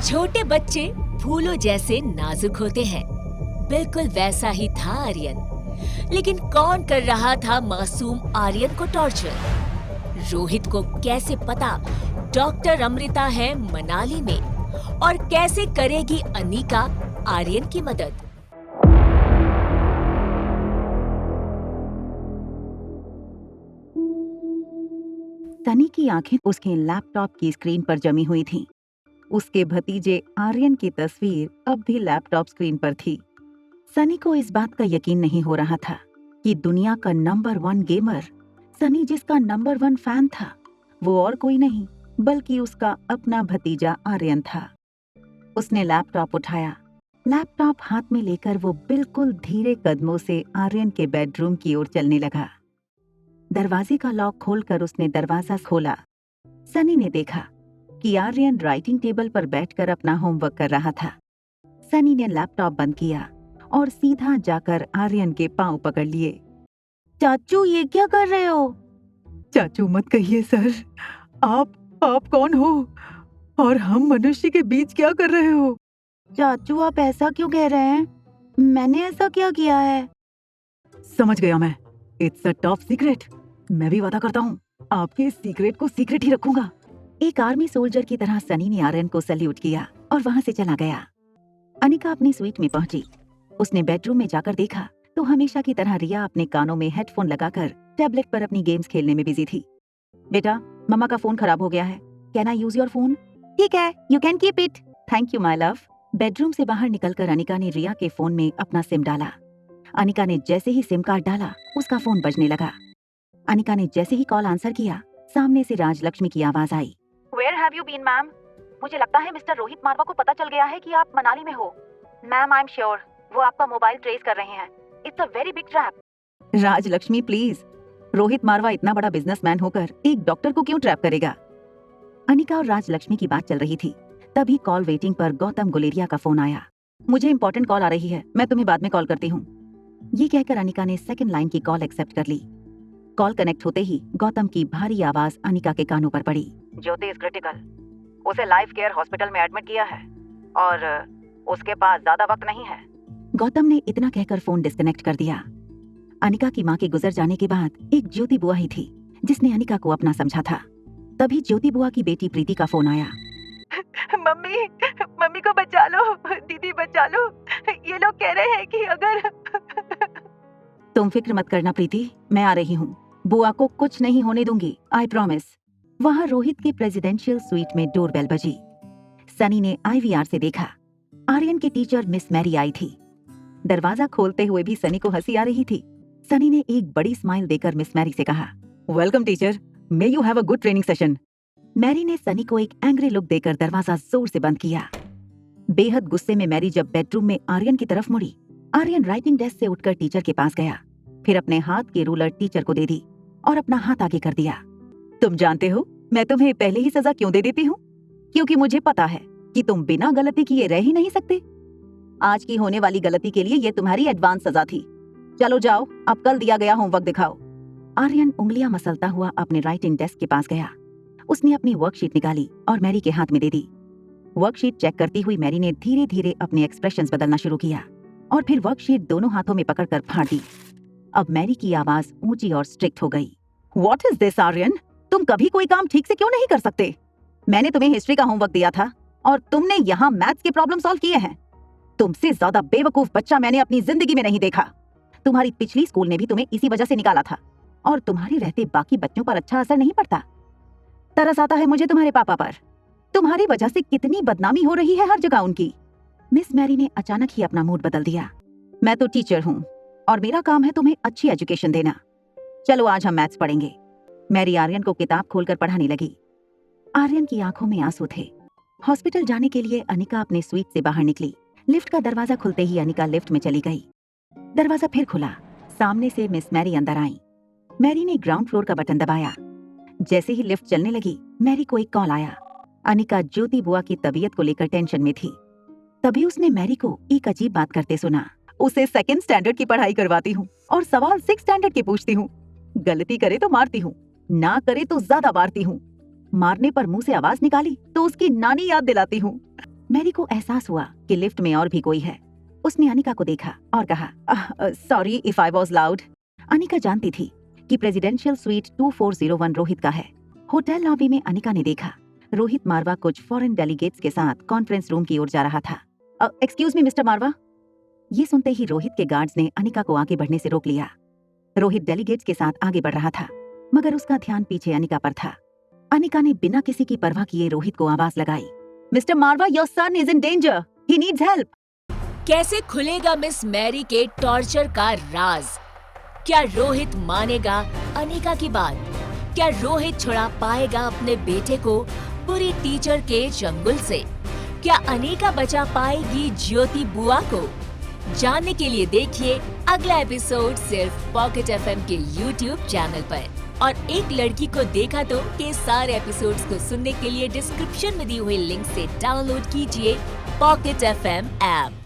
छोटे बच्चे फूलों जैसे नाजुक होते हैं। बिल्कुल वैसा ही था आर्यन। लेकिन कौन कर रहा था मासूम आर्यन को टॉर्चर? रोहित को कैसे पता डॉक्टर अमृता है मनाली में, और कैसे करेगी अनिका आर्यन की मदद? सनी की आंखें उसके लैपटॉप की स्क्रीन पर जमी हुई थीं। उसके भतीजे आर्यन की तस्वीर अब भी लैपटॉप स्क्रीन पर थी। सनी को इस बात का यकीन नहीं हो रहा था कि दुनिया का नंबर 1 गेमर, सनी जिसका नंबर 1 फैन था, वो और कोई नहीं बल्कि उसका अपना भतीजा आर्यन था। उसने लैपटॉप उठाया। लैपटॉप हाथ में लेकर वो बिल्कुल धीरे कदमों से आर्यन के बेडरूम की ओर चलने लगा। दरवाजे का लॉक खोलकर उसने दरवाजा खोला। सनी ने देखा कि आर्यन राइटिंग टेबल पर बैठकर अपना होमवर्क कर रहा था। सनी ने लैपटॉप बंद किया और सीधा जाकर आर्यन के पांव पकड़ लिए। चाचू, ये क्या कर रहे हो? चाचू मत कहिए सर। आप कौन हो और हम मनुष्य के बीच क्या कर रहे हो? चाचू, आप ऐसा क्यों कह रहे हैं? मैंने ऐसा क्या किया है? समझ गया मैं। It's a top secret. मैं भी वादा करता हूँ आपके इस सीक्रेट को सीक्रेट ही रखूंगा। एक आर्मी सोल्जर की तरह सनी ने आर्यन को सैल्यूट किया और वहां से चला गया। अनिका अपनी स्वीट में पहुंची। उसने बेडरूम में जाकर देखा तो हमेशा की तरह रिया अपने कानों में हेडफोन लगाकर टैबलेट पर अपनी गेम्स खेलने में बिजी थी। बेटा, मम्मा का फोन खराब हो गया है। Can I use your phone? ठीक है, you can keep it. Thank you my love. Bedroom से बाहर निकलकर अनिका ने रिया के फोन में अपना सिम डाला। अनिका ने जैसे ही सिम कार्ड डाला, उसका फोन बजने लगा। अनिका ने जैसे ही कॉल आंसर किया, सामने से राजलक्ष्मी की आवाज आई। Where have you been, ma'am? मुझे लगता है मिस्टर रोहित मारवा को पता चल गया है कि आप मनाली में हो। मैम, आई एम श्योर वो आपका मोबाइल ट्रेस कर रहे हैं। It's a very big trap. Rajlakshmi please, Rohit Marwah इतना बड़ा बिजनेसमैन होकर एक डॉक्टर को क्यों ट्रैप करेगा? अनिका और राजलक्ष्मी की बात चल रही थी, तभी कॉल वेटिंग पर गौतम गुलेरिया का फोन आया। मुझे इंपॉर्टेंट कॉल आ रही है, मैं तुम्हें बाद में कॉल करती हूँ। ये कहकर अनिका ने सेकंड लाइन की कॉल एक्सेप्ट कर ली। कॉल कनेक्ट होते ही गौतम की भारी आवाज अनिका के कानों पर पड़ी। ज्योति इज क्रिटिकल। उसे लाइफ केयर हॉस्पिटल में एडमिट किया है और उसके पास ज्यादा वक्त नहीं है। गौतम ने इतना कहकर फोन डिस्कनेक्ट कर दिया। अनिका की मां के गुजर जाने के बाद एक ज्योति बुआ ही थी जिसने अनिका को अपना समझा था। तभी ज्योति बुआ की बेटी प्रीति का फोन आया। मम्मी को बचा लो, दीदी बचा लो। ये लोग कह रहे हैं कि अगर तुम फिक्र मत करना प्रीति, मैं आ रही हूँ। बुआ को कुछ नहीं होने दूंगी, आई प्रॉमिस। वहाँ रोहित के प्रेसिडेंशियल स्वीट में डोरबेल बजी। सनी ने आईवीआर से देखा। आर्यन की टीचर मिस मैरी आई थी। दरवाजा खोलते हुए भी सनी को हंसी आ रही थी। सनी ने एक बड़ी स्माइल देकर मिस मैरी से कहा, welcome teacher, may you have a good training session. Mary ने सनी को एक एंग्री लुक देकर दरवाजा जोर से बंद किया। बेहद गुस्से में मैरी जब बेडरूम में आर्यन की तरफ मुड़ी, आर्यन राइटिंग डेस्क से उठकर टीचर के पास गया, फिर अपने हाथ की रूलर टीचर को दे दी और अपना हाथ आगे कर दिया। तुम जानते हो मैं तुम्हें पहले ही सजा क्यों दे देती हूँ? क्योंकि मुझे पता है कि तुम बिना गलती किए रह ही नहीं सकते। आज की होने वाली गलती के लिए ये तुम्हारी एडवांस सजा थी। चलो जाओ, अब कल दिया गया होमवर्क दिखाओ। आर्यन उंगलियां मसलता हुआ अपने राइटिंग डेस्क के पास गया। उसने अपनी वर्कशीट निकाली और मैरी के हाथ में दे दी। वर्कशीट चेक करती हुई मैरी ने धीरे धीरे अपने एक्सप्रेशंस बदलना शुरू किया और फिर वर्कशीट दोनों हाथों में पकड़कर फाड़ दी। अब मैरी की आवाज ऊंची और स्ट्रिक्ट हो गई। What is this Aryan? तुम कभी कोई काम ठीक से क्यों नहीं कर सकते? मैंने तुम्हें हिस्ट्री का होमवर्क दिया था और तुमने यहाँ मैथ्स के प्रॉब्लम सॉल्व किए हैं। तुमसे ज्यादा बेवकूफ बच्चा मैंने अपनी जिंदगी में नहीं देखा। तुम्हारी पिछली स्कूल ने भी तुम्हें इसी वजह से निकाला था और तुम्हारे रहते बाकी बच्चों पर अच्छा असर नहीं पड़ता। तरस आता है मुझे तुम्हारे पापा पर। तुम्हारी वजह से कितनी बदनामी हो रही है हर जगह उनकी। मिस मैरी ने अचानक ही अपना मूड बदल दिया। मैं तो टीचर हूँ और मेरा काम है तुम्हें अच्छी एजुकेशन देना। चलो आज हम मैथ्स पढ़ेंगे। मैरी आर्यन को किताब खोलकर पढ़ाने लगी। आर्यन की आंखों में आंसू थे। हॉस्पिटल जाने के लिए अनिका अपने स्वीट से बाहर निकली। लिफ्ट का दरवाजा खुलते ही अनिका लिफ्ट में चली गई। दरवाजा फिर खुला। सामने से मिस मैरी अंदर आई। मैरी ने ग्राउंड फ्लोर का बटन दबाया। जैसे ही लिफ्ट चलने लगी, मैरी को एक कॉल आया। अनिका ज्योति बुआ की तबीयत को लेकर टेंशन में थी। तभी उसने मैरी को एक अजीब बात करते सुना। उसे सेकंड स्टैंडर्ड की पढ़ाई करवाती हूँ और सवाल 6 स्टैंडर्ड के पूछती हूँ। गलती करे तो मारती हूँ, ना करे तो ज्यादा मारती हूँ। मारने पर मुंह से आवाज निकाली तो उसकी नानी याद दिलाती हूँ। मैरी को एहसास हुआ कि लिफ्ट में और भी कोई है। उसने अनिका को देखा और कहा, sorry if I was loud. Anika जानती थी कि प्रेसिडेंशियल स्वीट 2401 रोहित का है। होटल लॉबी में अनिका ने देखा रोहित मारवा कुछ फॉरेन डेलीगेट्स के साथ कॉन्फ्रेंस रूम की ओर जा रहा था। एक्सक्यूज मी मिस्टर मारवा। ये सुनते ही रोहित के गार्ड्स ने अनिका को आगे बढ़ने से रोक लिया। रोहित डेलीगेट्स के साथ आगे बढ़ रहा था, मगर उसका ध्यान पीछे अनिका पर था। अनिका ने बिना किसी की परवाह किए रोहित को आवाज लगाई, mister Marwa, your son is in danger, he needs help. कैसे खुलेगा मिस मैरी के टॉर्चर का राज? क्या रोहित मानेगा अनिका की बात? क्या रोहित छुड़ा पाएगा अपने बेटे को बुरी टीचर के चंगुल से? क्या अनिका बचा पाएगी ज्योति बुआ को? जानने के लिए देखिए अगला एपिसोड सिर्फ पॉकेट एफएम के YouTube चैनल पर। और एक लड़की को देखा तो के सारे एपिसोड्स को सुनने के लिए डिस्क्रिप्शन में दी हुई लिंक से डाउनलोड कीजिए पॉकेट एफएम ऐप।